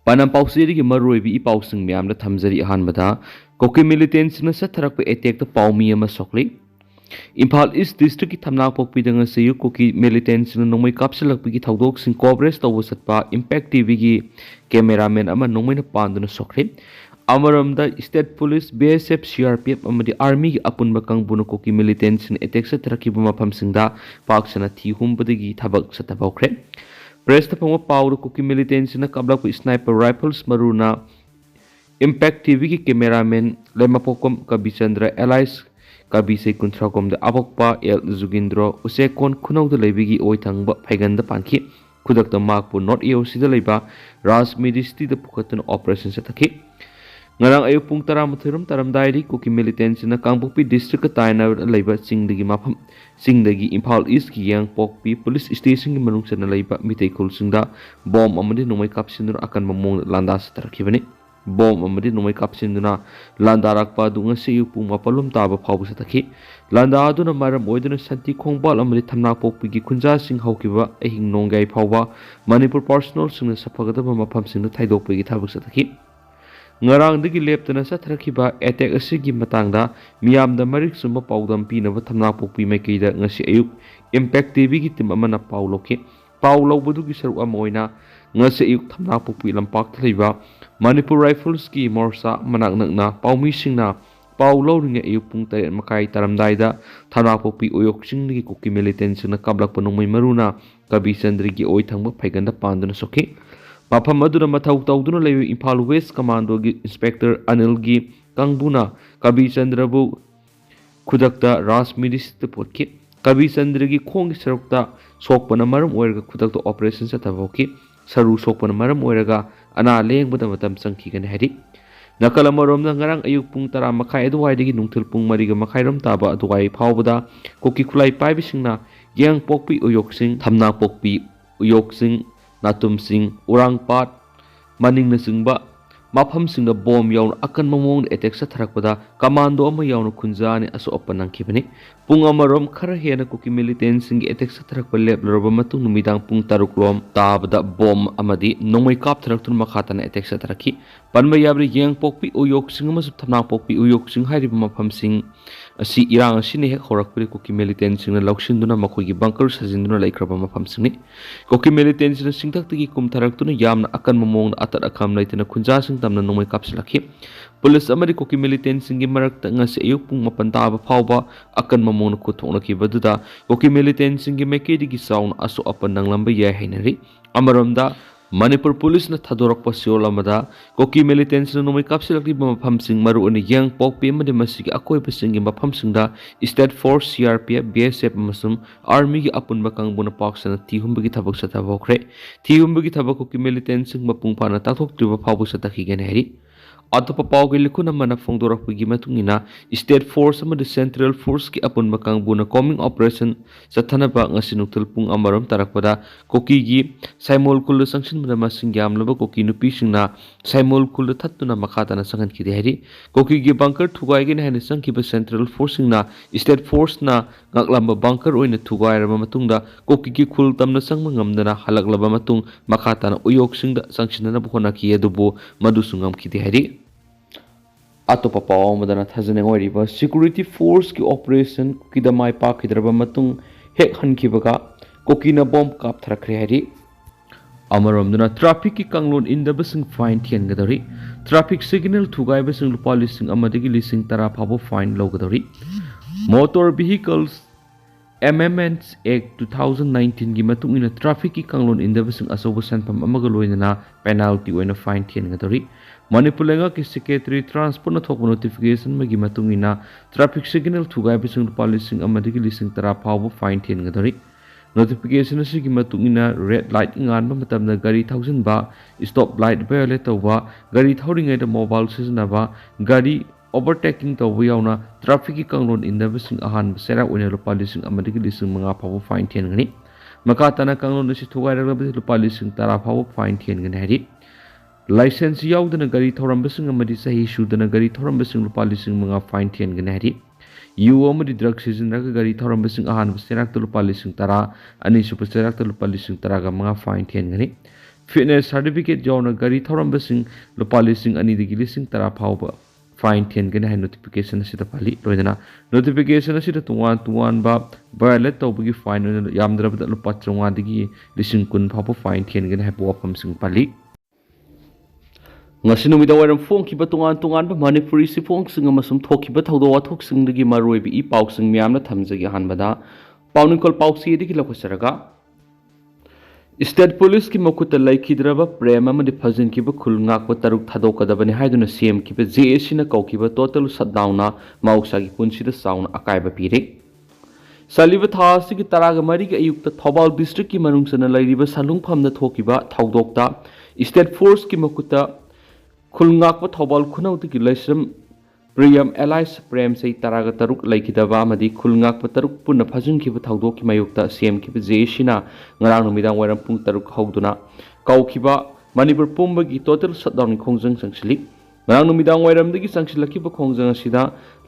Panam pausiri ki maroibi ipausing miyam na thamjari ahanbada Kuki militants na sa tharakpa attack ta paumi ama sokli Imphal East District ki thamnak pokpi danga sayu Kuki militants na nongmai kapsalakpi ki thaudok sing coverage tawbo satpa Impact TV ki cameraman ama nongmai na panduna sokli Amaramda State Police, BSF, CRPF amadi Army ki apunba kangbuna Kuki militants na attack sa tharakiba maphamsingda paksana thihumbadagi thabak sa tabawkre Press the Pama Power Kuki militants in a Kabla sniper rifles Maruna Impact TV ki cameraman Lemapokom Kabichandra Allies Kabise Kuntrakom the Abokpa El Zugindro Usekon Kuno the Levigi Oitangba Pagan the Panki Kudak the Markpo not EOC the Leba Ras Medisti the Pukatan operations at Taki Ngarang ayo pung taram dairi Kuki militants in a Kampupi district Taina Labor Sing the Mapam Sing the Impal East ki yang Pokpi police station manung sa Labor Mitay Kulsingda bomb amadi numay kapsin akan mamong landas tarakibani bomb amadi numay kapsin na landarak pa dunga sa iyo pung mapalum taba pabu sa taki landado na maram oido na santi kongbal amadi tamnak Pokpi ki kunja sing hawkiba ahing nonggay pawa Manipur personal sing na sa pagataba mapam sing na taydok pagi tabag sa taki Ngarang dagi leptana sa tharakiba attack asigi matangda miyamda marik sumba paudam pinaba thamnak pokpi maikida ngasi ayuk Impact TV ki tim amana pauloke paulo bodu ki saru amoina ngasi ayuk thamnak pokpi lampak thliba Manipur Rifles ki morsa manak nakna paumi singna paulo ringa ayuk pung tare makai taramdaida thamnak pokpi oyok singni Kuki militant na kablak panungmai maruna kabi sandri ki oi thangba phaiganda panduna soke Mafam aduna mathau tawduna lewi Imphal West Commando gi Inspector Anil gi Kangbuna Kabi Chandrabu khudakta Ras Midis te potki Kabi Chandra gi khong sarukta sokpana maram oiraga khudakta operation sa tavoki saru sokpana maram oiraga ana lengbada matam sangki kan hari nakala maromna ngarang ayuk pung tara makai aduwai digi nungthil pung mariga makai ram taba aduwai phawbada Kuki khulai paibisingna yang pokpi uyoksing thamna pokpi uyoksing Natum Singh, Urang Pat, Maning na Singba, Mafam Singh na bomb yawn akan mamong attack sa tharakpada kamando ama yawn kunja ni aso apan ng kibani. Pung amarom karahiya na Kuki militant Singh attack sa tharakpa leplaroba matung numidang pung taruklom tabada bomb amadi nung may kap tharaktun makata na attack sa tharaki. Panmayabri yang pokpi uyok Singh masub thamnak pokpi uyok Singh hairiba Mafam Singh si irang sini hek horakpuri Kuki militant Singh na lauksinduna makoy bunker sa zinduna laikraba Mafam Singh ni. Kuki militant Singh na singtak tigi kum tharaktuna yam na akan mamong na atat akam na itina kunja Singh tamna nung may kap silaki. Police amari Kuki militant Singh marakta nga sa ayuk pung mapantaba phawba akan mamong na kuthong na kibaduda Kuki militant Singh maikidi ki sound aso apan nanglamba yay hainari. Amaramda Manipur Police na thadorok pa siyola mada Kuki militants na numay kapsilakli ba Mafam Singh maru ni yang pokpi amadi masigi akoy pasinggi Mafam Singh da State Force, CRPF, BSF masum Army ki apun bakang buna paksa na tihumbagi tabak sa tabokre tihumbagi tabak Kuki militants ng mapungpa na tatok diba pabog sa takigan hari Ato papawag iliko naman na fongdorak pagi matungina State Force ama the Central Force ki apun bakang buna coming operation sa tanaba nga sinutulpung amaram tarakpada Kuki gi saimol kulo sangsin madama singyam laba Kuki nupi sing na saimol kulo tatto na makata na sangan kiti hari Kuki gi bunker thugay gi na sang kiba Central Force sing na State Force na ngaklamba bunker oy na thugay raba matungda Kuki gi kultam na sang mangamda na halaglaba matung makata na uyok sing da sangsin na buhona ki adubo madusungam kiti hari Ato papaw madana thazane ngoriba security force ki operation ki da mai pakkhidre matung hek hankibaga Kuki na bomb kap thrakre hari amaramduna traffic ki kanglon indabasing fine thian gadari traffic signal thugai basing lupa lising amadagi lising tara phabo fine logadari motor vehicles Amendments Act 2019 gi matung ina traffic ki kanglon indabasing asobo sanpam amaga loina penalty oina fine thian gadari Manipur lenga ki secretary transport na thok notification magi matung ina traffic signal thugai bising lupa lising amadagi lising tara phawbo fine thian gadari notification asigi matung ina red light ngan ba matamna gari thousand ba stop light violate tawba gari thauringai da mobile siznaba gari overtaking tawba yauna traffic ki kanglon indabasing ahan sera oina lupa lising amadagi lising manga phawbo fine thian gani makatana kanglon si thugai ragba lupa lising tara phawbo fine thian gani hari License yaudana gari thorambasing amadi sahi sudana gari thorambasing lupa lising mga fine thian gani hari yu amadi drug sizinraga gari thorambasing ahan serak lupa lising tara ani super serak lupa lising tara ga mga fine thian gani fitness certificate ꯌꯥꯎꯅ ꯒꯥꯔꯤ ꯊꯧꯔꯝꯕꯁꯤꯡ ꯂꯨꯄꯥ 2,000 ꯐꯥꯎꯕ ꯐꯥꯏꯟ ꯊꯤꯍꯟꯒꯅꯤ ꯍꯥꯏꯅ notification ꯑꯁꯤꯗ ꯄꯜꯂꯤ꯫ ꯂꯣꯏꯅꯅ notification ꯑꯁꯤꯗ ꯇꯣꯉꯥꯟꯕ ꯚꯥꯏꯑꯣꯂꯦꯠ ꯇꯧꯕꯒꯤ ꯐꯥꯏꯟ ꯑꯣꯏꯅ ꯌꯥꯝꯗ꯭ꯔꯕꯗ ꯂꯨꯄꯥ 500ꯗꯒꯤ 10,000 ꯐꯥꯎꯕ ꯐꯥꯏꯟ ꯊꯤꯍꯟꯒꯅꯤ ꯍꯥꯏꯕ ꯋꯥꯐꯝꯁꯤꯡ ꯄꯜꯂꯤ꯫ ꯉꯁꯤ ꯅꯨꯃꯤꯗꯥꯡꯋꯥꯏꯔꯝ ꯐꯣꯡꯈꯤꯕ ꯇꯣꯉꯥꯟꯕ ꯃꯅꯤꯄꯨꯔꯤ ꯁꯤꯐꯣꯡꯁꯤꯡ ꯑꯃꯁꯨꯡ ꯊꯣꯛꯈꯤꯕ ꯊꯧꯗꯣꯛ ꯋꯥꯊꯣꯛꯁꯤꯡꯗꯒꯤ ꯃꯔꯨꯑꯣꯏꯕ ꯏ ꯄꯥꯎꯁꯤꯡ ꯃꯌꯥꯝꯅ ꯊꯝꯖꯒꯦ꯫ ꯑꯍꯥꯟꯕꯗ ꯄꯥꯎꯅꯤꯡꯀꯣꯜ ꯄꯥꯎꯆꯦꯗꯒꯤ ꯂꯧꯈꯠꯆꯔꯒ ꯏꯁꯇꯦꯠ ꯄꯨꯂꯤꯁꯀꯤ ꯃꯈꯨꯠꯇ ꯂꯩꯈꯤꯗ꯭ꯔꯕ ꯄ꯭ꯔꯦꯝ ꯑꯃꯗꯤ ꯐꯖꯤꯟꯈꯤꯕ ꯈꯨꯜ ꯉꯥꯛꯄ 6 ꯊꯥꯗꯣꯛꯀꯗꯕꯅꯤ ꯍꯥꯏꯗꯨꯅ ꯁꯦꯝꯈꯤꯕ JACꯅ ꯀꯧꯈꯤꯕ ꯇꯣꯇꯦꯜ ꯁꯠꯗꯥꯎꯟꯅ ꯃꯍꯧꯁꯥꯒꯤ ꯄꯨꯟꯁꯤꯗ ꯆꯥꯎꯅ ꯑꯀꯥꯏꯕ ꯄꯤꯔꯦ꯫ ꯆꯠꯂꯤꯕ ꯊꯥ ꯑꯁꯤꯒꯤ 13ꯒꯤ ꯑꯌꯨꯛꯇ ꯊꯧꯕꯥꯜ ꯗꯤꯁꯇ꯭ꯔꯤꯛꯀꯤ ꯃꯅꯨꯡꯆꯟꯅ ꯂꯩꯔꯤꯕ ꯁꯥꯂꯨꯡꯐꯝꯗ ꯊꯣꯛꯈꯤꯕ ꯊꯧꯗꯣꯛꯇ ꯏꯁꯇꯦꯠ ꯐꯣꯔꯁꯀꯤ ꯃꯈꯨꯠꯇ ꯈꯨꯜ ꯉꯥꯛꯄ ꯊꯧꯕꯥꯜ ꯈꯨꯅꯧꯗꯒꯤ ꯂꯩꯁ꯭ꯔꯝ ꯄ꯭ꯔꯤꯌꯝ ꯑꯦꯂꯥꯏꯁ ꯄ꯭ꯔꯦꯝ ꯆꯍꯤ 13 ꯂꯩꯈꯤꯗꯕ ꯑꯃꯗꯤ ꯈꯨꯜ ꯉꯥꯛꯄ 6 ꯄꯨꯟꯅ ꯐꯥꯖꯤꯟꯈꯤꯕ ꯊꯧꯗꯣꯛꯀꯤ ꯃꯥꯌꯣꯛꯇ ꯁꯦꯝꯈꯤꯕ JACꯅ ꯉꯔꯥꯡ ꯅꯨꯃꯤꯗꯥꯡ ꯋꯥꯏꯔꯝ ꯄꯨꯡ 6 ꯍꯧꯗꯨꯅ ꯀꯧꯈꯤꯕ ꯃꯅꯤꯄꯨꯔ ꯄꯨꯝꯕꯒꯤ ꯇꯣꯇꯦꯜ ꯁꯠꯗꯥꯎꯟꯒꯤ ꯈꯣꯡꯖꯪ ꯆꯪꯁꯤꯜꯂꯤ꯫ ꯉꯔꯥꯡ ꯅꯨꯃꯤꯗꯥꯡ ꯋꯥꯏꯔꯝꯗꯒꯤ ꯆꯪꯁꯤꯜꯂꯛꯈꯤꯕ ꯈꯣꯡꯖꯪ ꯑꯁꯤꯗ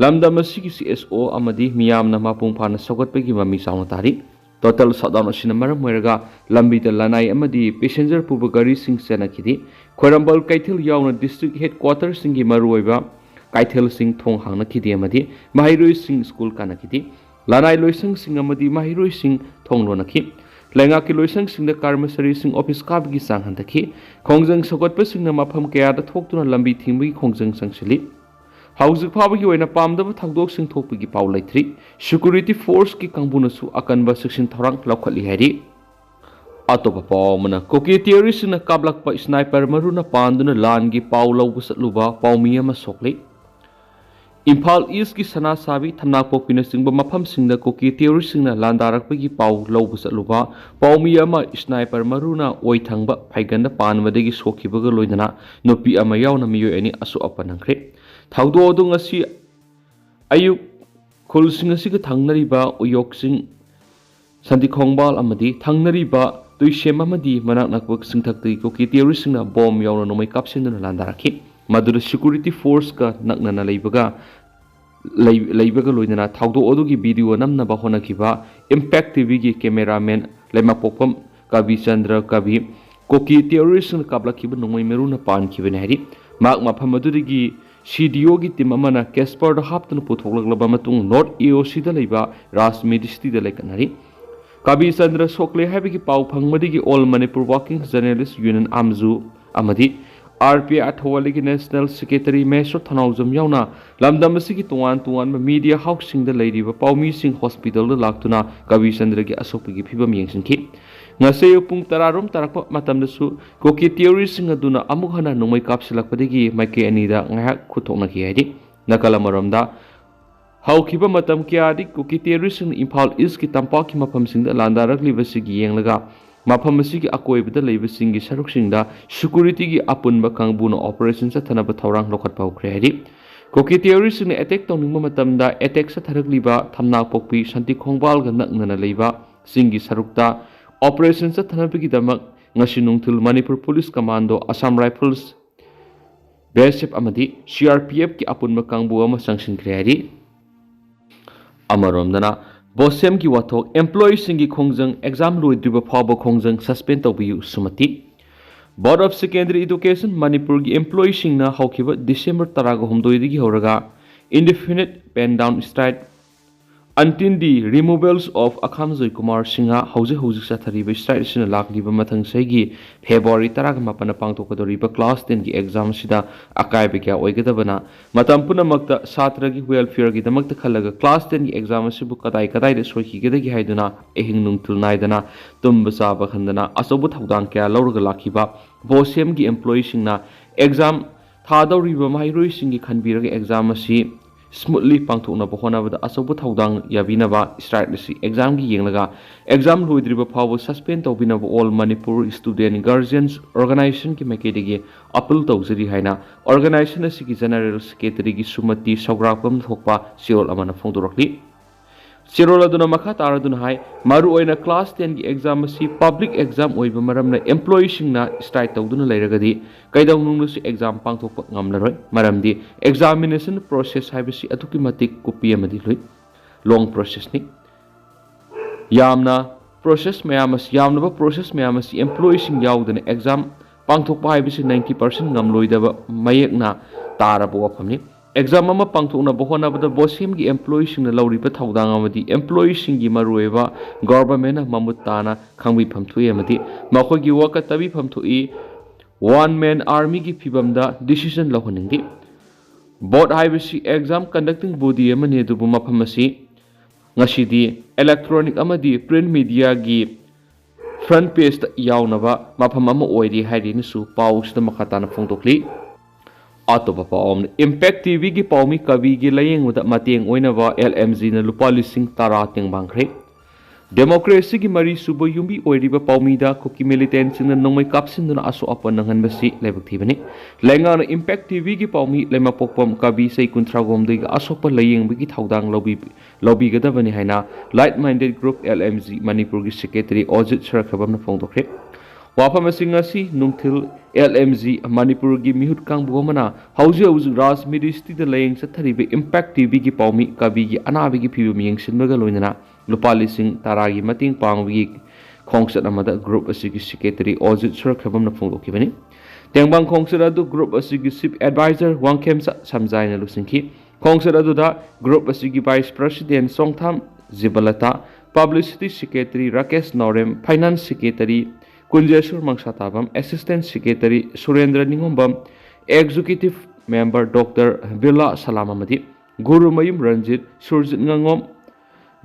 ꯂꯝꯗꯝ ꯑꯁꯤꯒꯤ CSO ꯑꯃꯗꯤ ꯃꯤꯌꯥꯝꯅ ꯃꯄꯨꯡ ꯐꯥꯅ ꯁꯧꯒꯠꯄꯒꯤ ꯃꯃꯤ ꯆꯥꯎꯅ ꯇꯥꯔꯤ꯫ ꯇꯣꯇꯦꯜ ꯁꯠꯗꯥꯎꯟ ꯑꯁꯤꯅ ꯃꯔꯝ ꯑꯣꯏꯔꯒ ꯂꯝꯕꯤꯗ ꯂꯅꯥꯏ ꯑꯃꯗꯤ ꯄꯦꯁꯦꯟꯖꯔ ꯄꯨꯕ ꯒꯥꯔꯤꯁꯤꯡ ꯆꯦꯟꯅꯈꯤꯗꯦ꯫ ꯈ꯭ꯋꯥꯏꯔꯝꯕꯟ ꯀꯩꯊꯦꯜ ꯌꯥꯎꯅ ꯗꯤꯁꯇ꯭ꯔꯤꯛ ꯍꯦꯗꯀ꯭ꯋꯥꯇꯔꯁꯤꯡꯒꯤ ꯃꯔꯨꯑꯣꯏꯕ ꯀꯩꯊꯦꯜꯁꯤꯡ ꯊꯣꯡ ꯍꯥꯡꯅꯈꯤꯗꯦ ꯑꯃꯗꯤ ꯃꯍꯩꯔꯣꯏꯁꯤꯡ ꯁ꯭ꯀꯨꯜ ꯀꯥꯅꯈꯤꯗꯦ꯫ ꯂꯅꯥꯏ ꯂꯣꯏꯁꯪꯁꯤꯡ ꯑꯃꯗꯤ ꯃꯍꯩꯔꯣꯏꯁꯤꯡ ꯊꯣꯡ ꯂꯣꯟꯅꯈꯤ꯫ ꯂꯩꯉꯥꯛꯀꯤ ꯂꯣꯏꯁꯪꯁꯤꯡꯗ ꯀꯔꯃꯆꯥꯔꯤꯁꯤꯡ ꯑꯣꯐꯤꯁ ꯀꯥꯕꯒꯤ ꯆꯥꯡ ꯍꯟꯊꯈꯤ꯫ ꯈꯣꯡꯖꯪ ꯁꯧꯒꯠꯄꯁꯤꯡꯅ ꯃꯐꯝ ꯀꯌꯥꯗ ꯊꯣꯛꯇꯨꯅ ꯂꯝꯕꯤ ꯊꯤꯡꯕꯒꯤ ꯈꯣꯡꯖꯪ ꯆꯪꯁꯤꯜꯂꯤ꯫ ꯍꯧꯖꯤꯛ ꯐꯥꯎꯕꯒꯤ ꯑꯣꯏꯅ ꯄꯥꯝꯗꯕ ꯊꯧꯗꯣꯛꯁꯤꯡ ꯊꯣꯛꯄꯒꯤ ꯄꯥꯎ ꯂꯩꯇ꯭ꯔꯤ꯫ ꯁꯦꯀ꯭ꯌꯨꯔꯤꯇꯤ ꯐꯣꯔꯁꯀꯤ ꯀꯥꯡꯕꯨꯅꯁꯨ ꯑꯀꯟꯕ ꯆꯦꯛꯁꯤꯟ ꯊꯧꯔꯥꯡ ꯂꯧꯈꯠꯂꯤ ꯍꯥꯏꯔꯤ꯫ ꯑꯇꯣꯞꯄ ꯄꯥꯎ ꯑꯃꯅ ꯀꯨꯀꯤ ꯇꯦꯔꯣꯔꯤꯁꯁꯤꯡꯅ ꯀꯥꯞꯂꯛꯄ ꯁ꯭ꯅꯥꯏꯄꯔ ꯃꯔꯨꯅ ꯄꯥꯟꯗꯨꯅ ꯂꯥꯟꯒꯤ ꯄꯥꯎ ꯂꯧꯕ ꯆꯠꯂꯨꯕ ꯄꯥꯎꯃꯤ ꯑꯃ ꯁꯣꯛꯂꯤ꯫ ꯏꯝꯐꯥꯜ ꯏꯁꯀꯤ ꯁꯅꯥꯁꯥꯕꯤ ꯊꯝꯅꯥꯄꯣꯛꯄꯤꯅꯆꯤꯡꯕ ꯃꯐꯝꯁꯤꯡꯗ ꯀꯨꯀꯤ ꯇꯦꯔꯣꯔꯤꯁꯁꯤꯡꯅ ꯂꯥꯟꯗꯥꯔꯛꯄꯒꯤ ꯄꯥꯎ ꯂꯧꯕ ꯆꯠꯂꯨꯕ ꯄꯥꯎꯃꯤ ꯑꯃ ꯁ꯭ꯅꯥꯏꯄꯔ ꯃꯔꯨꯅ ꯑꯣꯏ ꯊꯪꯕ ꯐꯩꯒꯟꯗ ꯄꯥꯟꯕꯗꯒꯤ ꯁꯣꯛꯈꯤꯕꯒ ꯂꯣꯏꯅꯅ ꯅꯨꯄꯤ ꯑꯃ ꯌꯥꯎꯅ ꯃꯤꯑꯣꯏ 2 ꯑꯁꯣꯛ ꯑꯄꯟ ꯅꯪꯈ꯭ꯔꯦ꯫ ꯊꯧꯗꯣꯛ ꯑꯗꯨ ꯉꯁꯤ ꯑꯌꯨꯛ ꯈꯨꯜꯁꯤꯡ ꯑꯁꯤꯒ ꯊꯪꯅꯔꯤꯕ ꯎꯌꯣꯛꯆꯤꯡ ꯁꯟꯇꯤꯈꯣꯡꯕꯥꯜ ꯑꯃꯗꯤ ꯊꯪꯅꯔꯤꯕ ꯇꯨꯏꯁꯦꯝ ꯑꯃꯗꯤ ꯃꯅꯥꯛ ꯅꯛꯄ ꯆꯤꯡꯊꯛꯇꯒꯤ ꯀꯨꯀꯤ ꯇꯦꯔꯣꯔꯤꯁꯁꯤꯡꯅ ꯕꯣꯝ ꯌꯥꯎꯅ ꯅꯣꯡꯃꯩ ꯀꯥꯞꯁꯤꯟꯗꯨꯅ ꯂꯥꯟꯗꯥꯔꯛꯈꯤ꯫ ꯃꯗꯨꯗ ꯁꯦꯀ꯭ꯌꯨꯔꯤꯇꯤ ꯐꯣꯔꯁꯀ ꯅꯛꯅꯅ ꯂꯩꯕꯒ ꯂꯣꯏꯅꯅ ꯊꯧꯗꯣꯛ ꯑꯗꯨꯒꯤ ꯚꯤꯗꯤꯑꯣ ꯅꯝꯅꯕ ꯍꯣꯠꯅꯈꯤꯕ ꯏꯝꯄꯦꯛ ꯇꯤꯚꯤꯒꯤ ꯀꯦꯃꯦꯔꯥꯃꯦꯟ ꯂꯩꯃꯄꯣꯛꯐꯝ ꯀꯕꯤ ꯆꯟꯗ꯭ꯔ ꯀꯕꯤ ꯀꯨꯀꯤ ꯇꯦꯔꯣꯔꯤꯁꯁꯤꯡꯅ ꯀꯥꯞꯂꯛꯈꯤꯕ ꯅꯣꯡꯃꯩ ꯃꯔꯨꯅ ꯄꯥꯟꯈꯤꯕꯅꯤ ꯍꯥꯏꯔꯤ꯫ ꯃꯍꯥꯛ ꯃꯐꯝ ꯑꯗꯨꯗꯒꯤ CDOꯒꯤ ꯇꯤꯝ ꯑꯃꯅ ꯀꯦꯁꯄꯔꯗ ꯍꯥꯞꯇꯨꯅ ꯄꯨꯊꯣꯛꯂꯛꯂꯕ ꯃꯇꯨꯡ ꯅꯣꯔꯠ AOCꯗ ꯂꯩꯕ ꯔꯥꯖ ꯃꯦꯗꯤꯁꯤꯇꯤꯗ ꯂꯩꯈꯠꯅꯔꯤ꯫ ꯀꯕꯤ ꯆꯟꯗ꯭ꯔ ꯁꯣꯛꯂꯦ ꯍꯥꯏꯕꯒꯤ ꯄꯥꯎ ꯐꯪꯕꯗꯒꯤ ꯑꯣꯜ ꯃꯅꯤꯄꯨꯔ ꯋꯥꯔꯀꯤꯡ ꯖꯔꯅꯦꯂꯤꯁꯠ ꯌꯨꯅꯤꯌꯟ ꯑꯥꯝꯖꯨ ꯑꯃꯗꯤ RPI ꯑꯊꯧꯋꯥꯂꯤꯒꯤ ꯅꯦꯁꯅꯦꯜ ꯁꯦꯀ꯭ꯔꯦꯇꯔꯤ ꯃꯍꯦꯁ꯭ꯋꯔ ꯊꯅꯥꯎꯖꯝ ꯌꯥꯎꯅ ꯂꯝꯗꯝ ꯑꯁꯤꯒꯤ ꯇꯣꯉꯥꯟꯕ ꯃꯤꯗꯤꯌꯥ ꯍꯥꯎꯁꯁꯤꯡꯗ ꯂꯩꯔꯤꯕ ꯄꯥꯎꯃꯤꯁꯤꯡ ꯍꯣꯁꯄꯤꯇꯥꯜꯗ ꯂꯥꯛꯇꯨꯅ ꯀꯕꯤ ꯆꯟꯗ꯭ꯔꯒꯤ ꯑꯁꯣꯛꯄꯒꯤ ꯐꯤꯚꯝ ꯌꯦꯡꯁꯤꯟꯈꯤ꯫ ꯉꯁꯤ ꯑꯌꯨꯛ ꯄꯨꯡ 10 ꯇꯥꯔꯛꯄ ꯃꯇꯝꯗꯁꯨ ꯀꯨꯀꯤ ꯇꯦꯔꯣꯔꯤꯁꯁꯤꯡ ꯑꯗꯨꯅ ꯑꯃꯨꯛ ꯍꯟꯅ ꯅꯣꯡꯃꯩ ꯀꯥꯞꯁꯤꯜꯂꯛꯄꯗꯒꯤ ꯃꯥꯏꯀꯩ ꯑꯅꯤꯗ ꯉꯥꯏꯍꯥꯛ ꯈꯨꯠꯊꯣꯛꯅꯈꯤ ꯍꯥꯏꯔꯤ꯫ ꯅꯥꯀꯜ ꯑꯃꯔꯣꯝꯗ ꯍꯧꯈꯤꯕ ꯃꯇꯝ ꯀꯌꯥꯗꯤ ꯀꯨꯀꯤ ꯇꯦꯔꯣꯔꯤꯁꯁꯤꯡꯅ ꯏꯝꯐꯥꯜ ꯏꯁꯀꯤ ꯇꯝꯄꯥꯛꯀꯤ ꯃꯐꯝꯁꯤꯡꯗ ꯂꯥꯟꯗꯥꯔꯛꯂꯤꯕꯁꯤꯒꯤ ꯌꯦꯡꯂꯒ ꯃꯐꯝ ꯑꯁꯤꯒꯤ ꯑꯀꯣꯏꯕꯗ ꯂꯩꯕ ꯆꯤꯡꯒꯤ ꯁꯔꯨꯛꯁꯤꯡꯗ ꯁꯦꯀ꯭ꯌꯨꯔꯤꯇꯤꯒꯤ ꯑꯄꯨꯟꯕ ꯀꯥꯡꯕꯨꯅ ꯑꯣꯄꯔꯦꯁꯟ ꯆꯠꯊꯅꯕ ꯊꯧꯔꯥꯡ ꯂꯧꯈꯠꯄ ꯍꯧꯈ꯭ꯔꯦ ꯍꯥꯏꯔꯤ꯫ ꯀꯨꯀꯤ ꯇꯦꯔꯣꯔꯤꯁꯁꯤꯡꯅ ꯑꯦꯇꯦꯛ ꯇꯧꯅꯤꯡꯕ ꯃꯇꯝꯗ ꯑꯦꯇꯦꯛ ꯆꯠꯊꯔꯛꯂꯤꯕ ꯊꯝꯅꯥꯄꯣꯛꯄꯤ ꯁꯟꯇꯤꯈꯣꯡꯕꯥꯜꯒ ꯅꯛꯅꯅ ꯂꯩꯕ ꯆꯤꯡꯒꯤ ꯁꯔꯨꯛꯇ ꯑꯣꯄꯔꯦꯁꯟ ꯆꯠꯊꯅꯕꯒꯤꯗꯃꯛ ꯉꯁꯤ ꯅꯨꯡꯊꯤꯜ Manipur police commando, Assam rifles, BSF ꯑꯃꯗꯤ CRPFꯀꯤ ꯑꯄꯨꯟꯕ ꯀꯥꯡꯕꯨ ꯑꯃ ꯆꯪꯁꯤꯟꯈ꯭ꯔꯦ ꯍꯥꯏꯔꯤ꯫ ꯑꯃꯔꯣꯝꯗꯅ ꯕꯣꯁꯦꯝꯒꯤ ꯋꯥꯊꯣꯛ ꯏꯝꯄ꯭ꯂꯣꯌꯤꯁꯤꯡꯒꯤ ꯈꯣꯡꯖꯪ ꯑꯦꯛꯖꯥꯝ ꯂꯣꯏꯗ꯭ꯔꯤꯕ ꯐꯥꯎꯕ ꯈꯣꯡꯖꯪ ꯁꯁꯄꯦꯟ ꯇꯧꯕꯤꯌꯨ ꯁꯨꯃꯇꯤ꯫ ꯕꯣꯔꯗ ꯑꯣꯐ ꯁꯦꯀꯦꯟꯗꯔꯤ ꯏꯗꯨꯀꯦꯁꯟ ꯃꯅꯤꯄꯨꯔꯒꯤ ꯏꯝꯄ꯭ꯂꯣꯌꯤꯁꯤꯡꯅ ꯍꯧꯈꯤꯕ December 19 ꯍꯧꯔꯒ indefinite pen down strike until the removals of Akhamjoi Kumar Singha hꯧꯖꯤꯛ ꯆꯠꯊꯔꯤꯕ ꯁ꯭ꯇ꯭ꯔꯥꯏꯛ ꯑꯁꯤꯅ ꯂꯥꯛꯂꯤꯕ ꯃꯊꯪ ꯆꯍꯤꯒꯤ ꯐꯦꯕ꯭ꯔꯨꯋꯥꯔꯤ 18 ꯄꯥꯡꯊꯣꯛꯀꯗꯧꯔꯤꯕ ꯀ꯭ꯂꯥꯁ 10ꯒꯤ ꯑꯦꯛꯖꯥꯝ ꯑꯁꯤꯗ ꯑꯀꯥꯏꯕ ꯀꯌꯥ ꯑꯣꯏꯒꯗꯕꯅ ꯃꯇꯝ ꯄꯨꯝꯅꯃꯛꯇ ꯁꯥꯇ꯭ꯔꯒꯤ ꯋꯦꯜꯐꯤꯌꯔꯒꯤꯗꯃꯛꯇ ꯈꯜꯂꯒ ꯀ꯭ꯂꯥꯁ 10ꯒꯤ ꯑꯦꯛꯖꯥꯝ ꯑꯁꯤꯕꯨ ꯀꯗꯥꯏꯗ ꯁꯣꯏꯈꯤꯒꯗꯒꯦ ꯍꯥꯏꯗꯨꯅ ꯑꯍꯤꯡ ꯅꯨꯡꯊꯤꯜ ꯅꯥꯏꯗꯅ ꯇꯨꯝꯕ ꯆꯥꯕ ꯈꯪꯗꯅ ꯑꯆꯧꯕ ꯊꯧꯗꯥꯡ ꯀꯌꯥ ꯂꯧꯔꯒ ꯂꯥꯛꯈꯤꯕ ꯕꯣꯁꯦꯝꯒꯤ ꯑꯦꯝꯄ꯭ꯂꯣꯌꯤꯁꯤꯡꯅ ꯑꯦꯛꯖꯥꯝ ꯊꯥꯗꯧꯔꯤꯕ ꯃꯍꯩꯔꯣꯏꯁꯤꯡꯒꯤ ꯈꯟꯕꯤꯔꯒ ꯑꯦꯛꯖꯥम ꯑꯁꯤ ꯁ꯭ꯃꯨꯠꯂꯤ ꯄꯥꯡꯊꯣꯛꯅꯕ ꯍꯣꯠꯅꯕꯗ ꯑꯆꯧꯕ ꯊꯧꯗꯥꯡ ꯌꯥꯕꯤꯅꯕ ꯁ꯭ꯇ꯭ꯔꯥꯏꯛ ꯑꯁꯤ ꯑꯦꯛꯖꯥꯝꯒꯤ ꯌꯦꯡꯂꯒ ꯑꯦꯛꯖꯥꯝ ꯂꯣꯏꯗ꯭ꯔꯤꯕ ꯐꯥꯎꯕ ꯁꯁꯄꯦꯟ ꯇꯧꯕꯤꯅꯕ ꯑꯣꯜ ꯃꯅꯤꯄꯨꯔ ꯁ꯭ꯇꯨꯗꯦꯟꯠ ꯒꯥꯔꯖꯤꯌꯟꯁ ꯑꯣꯔꯒꯅꯥꯏꯖꯦꯁꯟꯒꯤ ꯃꯥꯏꯀꯩꯗꯒꯤ ꯑꯄꯤꯜ ꯇꯧꯖꯔꯤ ꯍꯥꯏꯅ ꯑꯣꯔꯒꯅꯥꯏꯖꯦꯁꯟ ꯑꯁꯤꯒꯤ ꯖꯦꯅꯔꯦꯜ ꯁꯦꯀ꯭ꯔꯦꯇꯔꯤꯒꯤ ꯁꯨꯃꯇꯤ ꯁꯧꯒ꯭ꯔꯥꯛꯄꯝ ꯊꯣꯛꯄ ꯆꯦꯔꯣꯜ ꯑꯃꯅ ꯐꯣꯡꯗꯣꯔꯛꯂꯤ꯫ ꯆꯦꯔꯣꯜ ꯑꯗꯨꯅ ꯃꯈꯥ ꯇꯥꯔꯗꯨꯅ ꯍꯥꯏ ꯃꯔꯨꯑꯣꯏꯅ ꯀ꯭ꯂꯥꯁ 10ꯒꯤ ꯑꯦꯛꯖꯥꯝ ꯑꯁꯤ ꯄꯕ꯭ꯂꯤꯛ ꯑꯦꯛꯖꯥꯝ ꯑꯣꯏꯕ ꯃꯔꯝꯅ ꯑꯦꯝꯄ꯭ꯂꯣꯌꯤꯁꯤꯡꯅ ꯁ꯭ꯇ꯭ꯔꯥꯏꯛ ꯇꯧꯗꯨꯅ ꯂꯩꯔꯒꯗꯤ ꯀꯩꯗꯧꯅꯨꯡꯗꯁꯨ ꯑꯦꯛꯖꯥꯝ ꯄꯥꯡꯊꯣꯛꯄ ꯉꯝꯂꯔꯣꯏ꯫ ꯃꯔꯝꯗꯤ ꯑꯦꯛꯖꯥꯃꯤꯅꯦꯁꯟ ꯄ꯭ꯔꯣꯁꯦꯁ ꯍꯥꯏꯕꯁꯤ ꯑꯗꯨꯛꯀꯤ ꯃꯇꯤꯛ ꯀꯨꯞꯄꯤ ꯑꯃꯗꯤ ꯂꯣꯡ ꯄ꯭ꯔꯣꯁꯦꯁꯅꯤ꯫ ꯌꯥꯝꯅꯕ ꯄ꯭ꯔꯣꯁꯦꯁ ꯃꯌꯥꯝ ꯑꯁꯤ ꯑꯦꯝꯄ꯭ꯂꯣꯌꯤꯁꯤꯡ ꯌꯥꯎꯗꯅ exam पांथोकपा हाइबसि 90% ngamloidaba mayekna taraba wafamni exam ama pangthoknaba honabada bosim gi employee singna lawriba thaudang amadi employee singi marueba government na mamut tana khangbi phamthui amadi makhoi gi waka tabi phamthui one man army gi phibamda decision lahoningi board haibasi exam conducting body amane dubu maphamasi ngasidi electronic amadi print media gi front page ta yawnaba mafam ama oiri hairi su pausda makhatana phongtokli atoba paum impact tv gi paumi kavi gi layeng uda mateng oinaba lmg na lupa lising tara teng bangkhre democracy gi mari subo yumbi oiriba paumi da kuki militant sing na nongmai kapsin duna aso apan nangan basi lebak thibani lenga na impact tv gi paumi lema pokpam kavi sei kunthra gom de asopa layeng bi gi thaudang lobi gadabani haina light minded group lmg manipur gi secretary ojit sarakhabam na phongdokre wafam asingasi nungthil lmg manipur gi mihut kang bomana hauji raj ministry da layeng satharibe impact tv gi paumi kavi gi anabi gi phibum yengsinbaga loinana lupa lising taragi mating pangwi khongsat amada group asigi secretary ojit sarakhabam na phongdokibani tengbang khongsat adu group asigi chief advisor wangkhem samjaina lusingki khongsat adu da group asigi vice president songtham jibalata publicity secretary rakesh norem finance secretary Kunjesur Mangsatabam, Assistant Secretary Surendra Ningombam, Executive Member Dr. Villa Salamamadi, Guru Mayum Ranjit, Surjit Ngangom,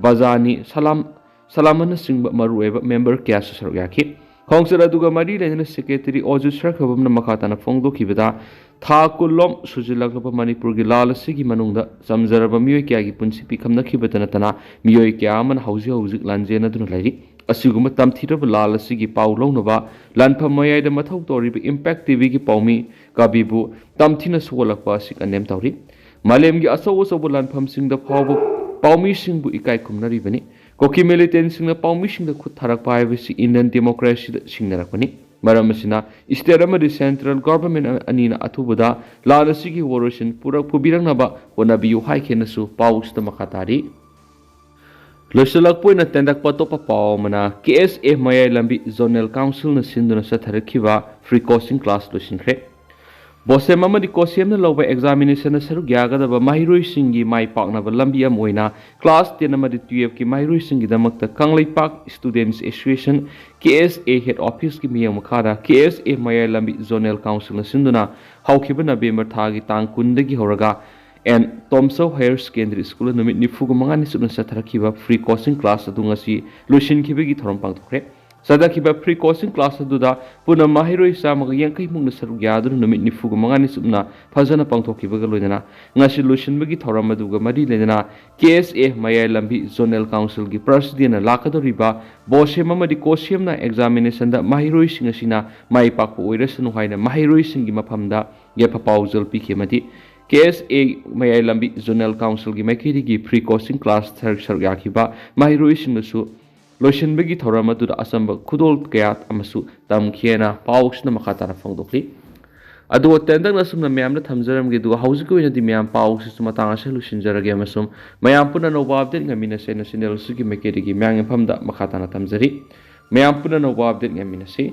Bazani, Salamana Singh Marueva, Member Kias Sargaki, Hongsara Duga Mari, and Secretary Oju Sarkabam Makatana Fongo Kibida, Thakulom, Sujilakapa Manipurgi Lala Sigi Manunda, Samzaraba Mioikiagi Punsipi Kamna Kibatanatana, Mioikiam and Hausi Hausi Lanjana Dunaladi. Asiguma tamthirab lal asigi pau longnaba lanpham mayai da mathau toribi impact tv gi paumi kabibu tamthina solakpa asik anem tawri malem gi asaw asaw lanpham sing da phaw paumi sing bu ikai kumnari bani koki militant sing da paumi sing da khut tharak pai bisi indian democracy da singnarakani maram asina state amadi central government anina athubuda lal asigi waroshin purak pubirang naba honabiu haikenasu paus da makatari Losalakpoina tendak patopa pao mana KSA mayai lambi zonal council na sinduna satharakhiba free coaching class losinkre bosem amadi kosem na loba examination na saru gyagadaba mahiroi singi mai pakna ba lambi am oina class 10 amadi 12 ki mahiroi singi damakta kanglai pak students association KSA head office ki miyam khada KSA mayai lambi zonal council na sinduna hawkhiba November thagi tang 10 dagi horaga and Tomso Higher Secondary School numit nifuga mangani subna satharakhiba free coaching class adungasi lusin khibegi thorom pangthokre sadakhiba free coaching class aduda puna mahiroi samaga yankai mungna saru yadu numit nifuga mangani subna phajana pangthokhibaga loinana ngasi lusin begi thoram aduga mari lenana KSA mayai lambi zonal council gi president lakadoriba bosem amadi kosem na examination da mahiroi singasina mai pakpo oirasanu haina mahiroi singi maphamda yepa pauzal pikhemati KSA mayai lambi zonal council gi maikiri gi free coaching class thar yakiba mahiroi singnasu lotion begi thorama du asamba khudol kayat amasu tamkhiena pausna makhatara phongdokli adu tendang nasumna myamna thamjaram gi du haujiku ina di myam paus su matanga se lusin jarage amasum mayam puna no babden ngamina se national su gi maikiri gi myang phamda makhatana thamjari mayam puna no babden ngamina se